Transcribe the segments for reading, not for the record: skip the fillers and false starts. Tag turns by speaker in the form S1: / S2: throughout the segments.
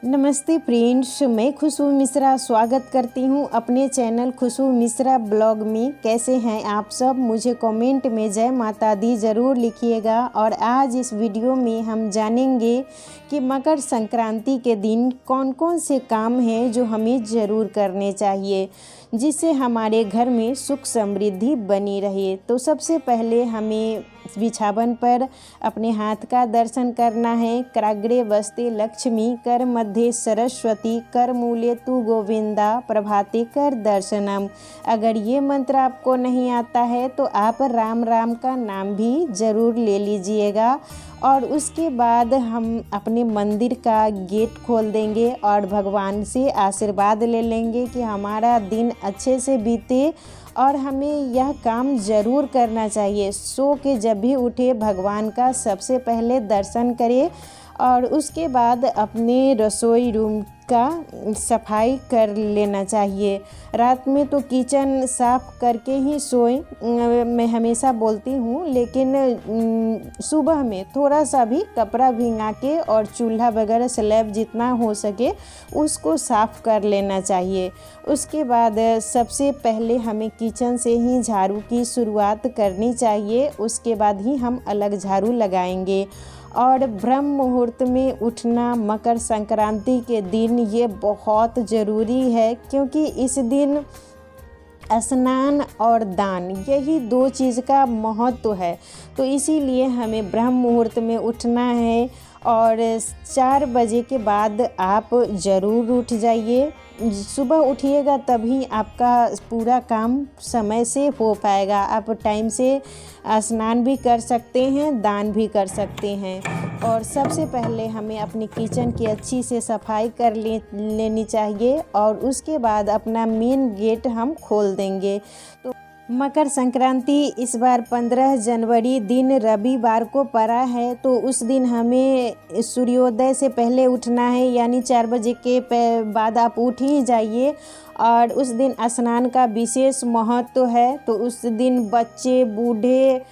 S1: नमस्ते फ्रेंड्स, मैं खुशबू मिश्रा स्वागत करती हूँ अपने चैनल खुशबू मिश्रा ब्लॉग में। कैसे हैं आप सब? मुझे कमेंट में जय माता दी ज़रूर लिखिएगा। और आज इस वीडियो में हम जानेंगे कि मकर संक्रांति के दिन कौन कौन से काम हैं जो हमें ज़रूर करने चाहिए, जिससे हमारे घर में सुख समृद्धि बनी रहे। तो सबसे पहले हमें बिछावन पर अपने हाथ का दर्शन करना है। कराग्रे वस्ते लक्ष्मी कर मध्य सरस्वती कर मूले तु गोविंदा प्रभाते कर दर्शनम। अगर ये मंत्र आपको नहीं आता है तो आप राम राम का नाम भी ज़रूर ले लीजिएगा। और उसके बाद हम अपने मंदिर का गेट खोल देंगे और भगवान से आशीर्वाद ले लेंगे कि हमारा दिन अच्छे से बीते। और हमें यह काम ज़रूर करना चाहिए, सो के जब भी उठे भगवान का सबसे पहले दर्शन करें और उसके बाद अपने रसोई रूम का सफाई कर लेना चाहिए। रात में तो किचन साफ़ करके ही सोएं, मैं हमेशा बोलती हूँ, लेकिन सुबह में थोड़ा सा भी कपड़ा भिंगा के और चूल्हा वगैरह स्लैब जितना हो सके उसको साफ़ कर लेना चाहिए। उसके बाद सबसे पहले हमें किचन से ही झाड़ू की शुरुआत करनी चाहिए, उसके बाद ही हम अलग झाड़ू लगाएंगे। और ब्रह्म मुहूर्त में उठना मकर संक्रांति के दिन ये बहुत ज़रूरी है, क्योंकि इस दिन स्नान और दान यही दो चीज़ का महत्व है। तो इसीलिए हमें ब्रह्म मुहूर्त में उठना है और 4 बजे के बाद आप ज़रूर उठ जाइए। सुबह उठिएगा तभी आपका पूरा काम समय से हो पाएगा। आप टाइम से स्नान भी कर सकते हैं, दान भी कर सकते हैं। और सबसे पहले हमें अपनी किचन की अच्छी से सफाई कर लेनी चाहिए और उसके बाद अपना मेन गेट हम खोल देंगे। तो मकर संक्रांति इस बार 15 जनवरी दिन रविवार को पड़ा है, तो उस दिन हमें सूर्योदय से पहले उठना है, यानी 4 बजे के बाद आप उठ ही जाइए। और उस दिन स्नान का विशेष महत्व है, तो उस दिन बच्चे बूढ़े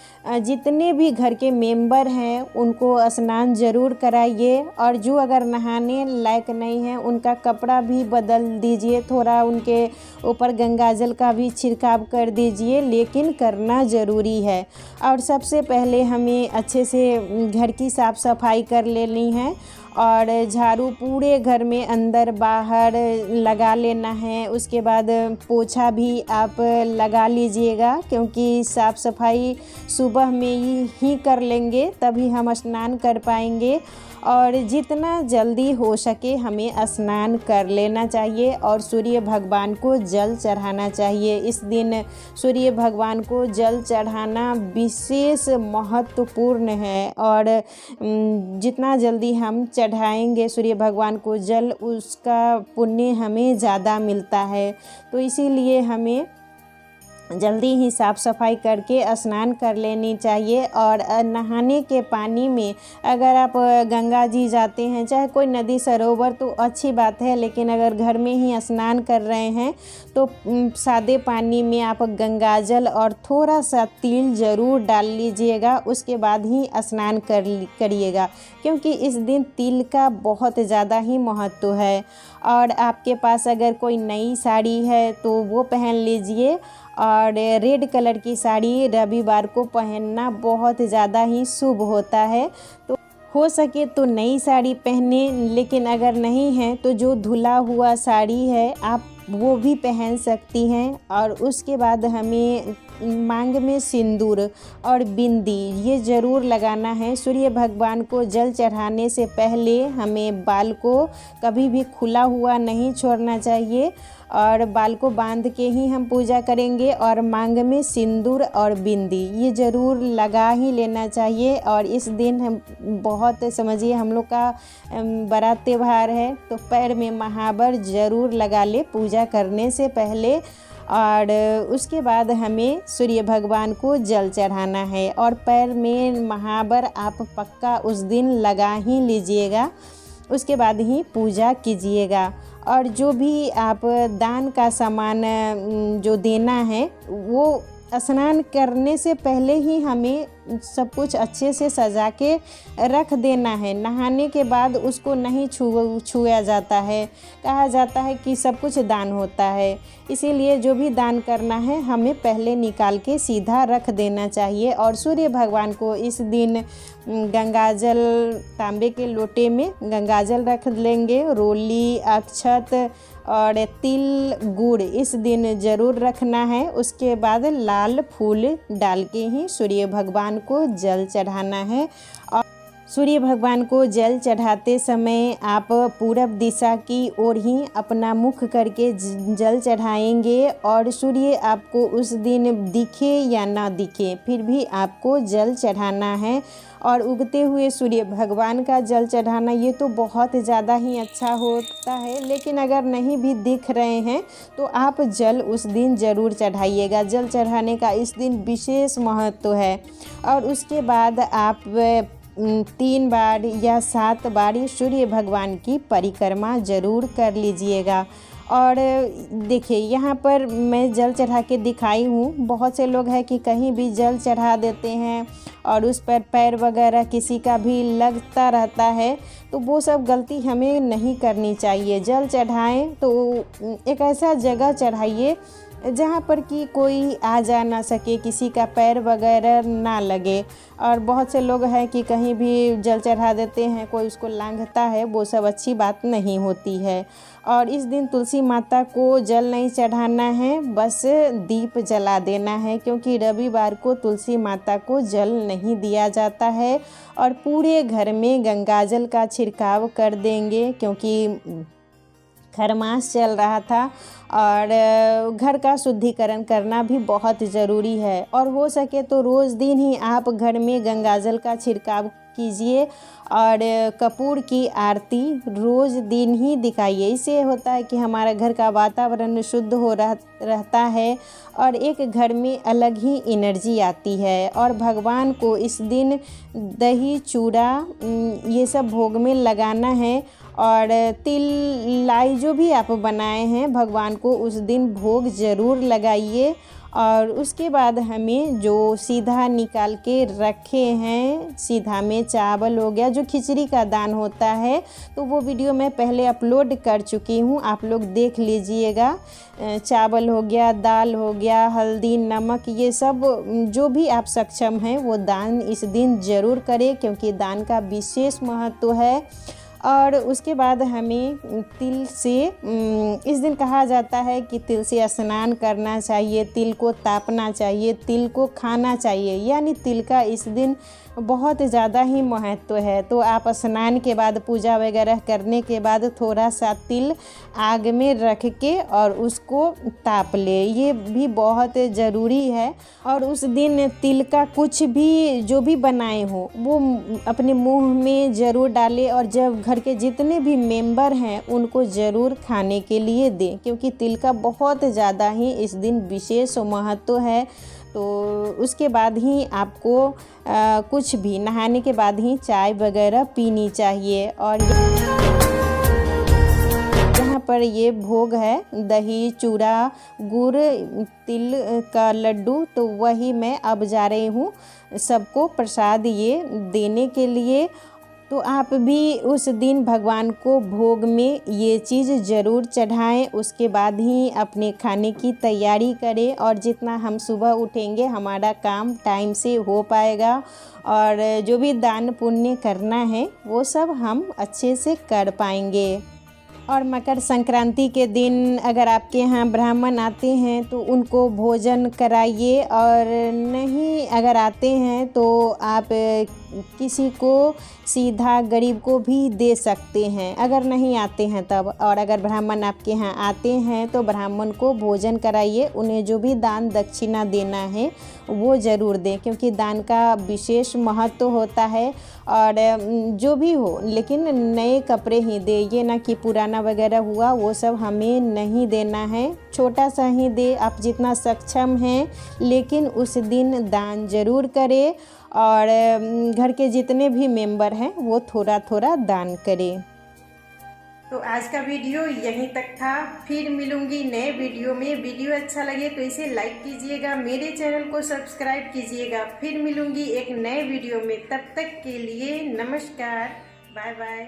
S1: जितने भी घर के मेंबर हैं उनको स्नान ज़रूर कराइए। और जो अगर नहाने लायक नहीं है उनका कपड़ा भी बदल दीजिए, थोड़ा उनके ऊपर गंगाजल का भी छिड़काव कर दीजिए, लेकिन करना ज़रूरी है। और सबसे पहले हमें अच्छे से घर की साफ़ सफाई कर लेनी है और झाड़ू पूरे घर में अंदर बाहर लगा लेना है। उसके बाद पोछा भी आप लगा लीजिएगा, क्योंकि साफ़ सफाई सुबह में ही कर लेंगे तभी हम स्नान कर पाएंगे। और जितना जल्दी हो सके हमें स्नान कर लेना चाहिए और सूर्य भगवान को जल चढ़ाना चाहिए। इस दिन सूर्य भगवान को जल चढ़ाना विशेष महत्वपूर्ण है और जितना जल्दी हम चढ़ाएंगे सूर्य भगवान को जल, उसका पुण्य हमें ज़्यादा मिलता है। तो इसीलिए हमें जल्दी ही साफ़ सफाई करके स्नान कर लेनी चाहिए। और नहाने के पानी में अगर आप गंगा जी जाते हैं, चाहे कोई नदी सरोवर, तो अच्छी बात है, लेकिन अगर घर में ही स्नान कर रहे हैं तो सादे पानी में आप गंगाजल और थोड़ा सा तिल ज़रूर डाल लीजिएगा, उसके बाद ही स्नान करिएगा, क्योंकि इस दिन तिल का बहुत ज़्यादा ही महत्व है। और आपके पास अगर कोई नई साड़ी है तो वो पहन लीजिए। और रेड कलर की साड़ी रविवार को पहनना बहुत ज़्यादा ही शुभ होता है, तो हो सके तो नई साड़ी पहने, लेकिन अगर नहीं है तो जो धुला हुआ साड़ी है आप वो भी पहन सकती हैं। और उसके बाद हमें मांग में सिंदूर और बिंदी ये ज़रूर लगाना है। सूर्य भगवान को जल चढ़ाने से पहले हमें बाल को कभी भी खुला हुआ नहीं छोड़ना चाहिए और बाल को बांध के ही हम पूजा करेंगे। और मांग में सिंदूर और बिंदी ये ज़रूर लगा ही लेना चाहिए। और इस दिन हम बहुत समझिए हम लोग का बड़ा त्यौहार है, तो पैर में महावर ज़रूर लगा ले पूजा करने से पहले। और उसके बाद हमें सूर्य भगवान को जल चढ़ाना है और पैर में महावर आप पक्का उस दिन लगा ही लीजिएगा, उसके बाद ही पूजा कीजिएगा। और जो भी आप दान का सामान जो देना है वो स्नान करने से पहले ही हमें सब कुछ अच्छे से सजा के रख देना है। नहाने के बाद उसको नहीं छुआ जाता है। कहा जाता है कि सब कुछ दान होता है, इसीलिए जो भी दान करना है हमें पहले निकाल के सीधा रख देना चाहिए। और सूर्य भगवान को इस दिन गंगाजल, तांबे के लोटे में गंगाजल रख लेंगे। रोली, अक्षत और तिल, गुड़ इस दिन ज़रूर रखना है। उसके बाद लाल फूल डाल के ही सूर्य भगवान को जल चढ़ाना है। और सूर्य भगवान को जल चढ़ाते समय आप पूरब दिशा की ओर ही अपना मुख करके जल चढ़ाएंगे। और सूर्य आपको उस दिन दिखे या ना दिखे, फिर भी आपको जल चढ़ाना है। और उगते हुए सूर्य भगवान का जल चढ़ाना ये तो बहुत ज़्यादा ही अच्छा होता है, लेकिन अगर नहीं भी दिख रहे हैं तो आप जल उस दिन ज़रूर चढ़ाइएगा। जल चढ़ाने का इस दिन विशेष महत्व है। और उसके बाद आप 3 बार या 7 बार सूर्य भगवान की परिक्रमा ज़रूर कर लीजिएगा। और देखिए यहाँ पर मैं जल चढ़ा के दिखाई हूँ। बहुत से लोग हैं कि कहीं भी जल चढ़ा देते हैं और उस पर पैर वगैरह किसी का भी लगता रहता है, तो वो सब गलती हमें नहीं करनी चाहिए। जल चढ़ाएं तो एक ऐसा जगह चढ़ाइए जहाँ पर कि कोई आ जा ना सके, किसी का पैर वगैरह ना लगे। और बहुत से लोग हैं कि कहीं भी जल चढ़ा देते हैं, कोई उसको लांघता है, वो सब अच्छी बात नहीं होती है। और इस दिन तुलसी माता को जल नहीं चढ़ाना है, बस दीप जला देना है, क्योंकि रविवार को तुलसी माता को जल नहीं दिया जाता है। और पूरे घर में गंगाजल का छिड़काव कर देंगे, क्योंकि खरमास चल रहा था और घर का शुद्धिकरण करना भी बहुत ज़रूरी है। और हो सके तो रोज़ दिन ही आप घर में गंगाजल का छिड़काव कीजिए और कपूर की आरती रोज़ दिन ही दिखाइए। इससे होता है कि हमारा घर का वातावरण शुद्ध हो रहता है और एक घर में अलग ही एनर्जी आती है। और भगवान को इस दिन दही, चूड़ा ये सब भोग में लगाना है। और तिल, लाई जो भी आप बनाए हैं भगवान को उस दिन भोग ज़रूर लगाइए। और उसके बाद हमें जो सीधा निकाल के रखे हैं, सीधा में चावल हो गया, जो खिचड़ी का दान होता है, तो वो वीडियो मैं पहले अपलोड कर चुकी हूँ, आप लोग देख लीजिएगा। चावल हो गया, दाल हो गया, हल्दी, नमक, ये सब जो भी आप सक्षम हैं वो दान इस दिन ज़रूर करें, क्योंकि दान का विशेष महत्व है। और उसके बाद हमें तिल से इस दिन कहा जाता है कि तिल से स्नान करना चाहिए, तिल को तापना चाहिए, तिल को खाना चाहिए, यानी तिल का इस दिन बहुत ज़्यादा ही महत्व है। तो आप स्नान के बाद, पूजा वगैरह करने के बाद थोड़ा सा तिल आग में रख के और उसको ताप ले, ये भी बहुत ज़रूरी है। और उस दिन तिल का कुछ भी जो भी बनाए हो वो अपने मुंह में ज़रूर डालें। और जब घर के जितने भी मेंबर हैं उनको ज़रूर खाने के लिए दें, क्योंकि तिल का बहुत ज़्यादा ही इस दिन विशेष महत्व है। तो उसके बाद ही आपको कुछ भी, नहाने के बाद ही चाय वगैरह पीनी चाहिए। और यहाँ पर ये भोग है, दही, चूड़ा, गुड़, तिल का लड्डू, तो वही मैं अब जा रही हूँ सबको प्रसाद ये देने के लिए। तो आप भी उस दिन भगवान को भोग में ये चीज़ ज़रूर चढ़ाएं। उसके बाद ही अपने खाने की तैयारी करें। और जितना हम सुबह उठेंगे हमारा काम टाइम से हो पाएगा, और जो भी दान पुण्य करना है वो सब हम अच्छे से कर पाएंगे। और मकर संक्रांति के दिन अगर आपके यहाँ ब्राह्मण आते हैं तो उनको भोजन कराइए, और नहीं अगर आते हैं तो आप किसी को सीधा गरीब को भी दे सकते हैं, अगर नहीं आते हैं तब। और अगर ब्राह्मण आपके यहाँ आते हैं तो ब्राह्मण को भोजन कराइए, उन्हें जो भी दान दक्षिणा देना है वो ज़रूर दें, क्योंकि दान का विशेष महत्व होता है। और जो भी हो, लेकिन नए कपड़े ही दे, ये ना कि पुराना वगैरह हुआ वो सब हमें नहीं देना है। छोटा सा ही दे, आप जितना सक्षम हैं, लेकिन उस दिन दान ज़रूर करें। और घर के जितने भी मेंबर हैं वो थोड़ा थोड़ा दान करें। तो आज का वीडियो यहीं तक था। फिर मिलूंगी नए वीडियो में। वीडियो अच्छा लगे तो इसे लाइक कीजिएगा, मेरे चैनल को सब्सक्राइब कीजिएगा। फिर मिलूंगी एक नए वीडियो में। तब तक के लिए नमस्कार, बाय बाय।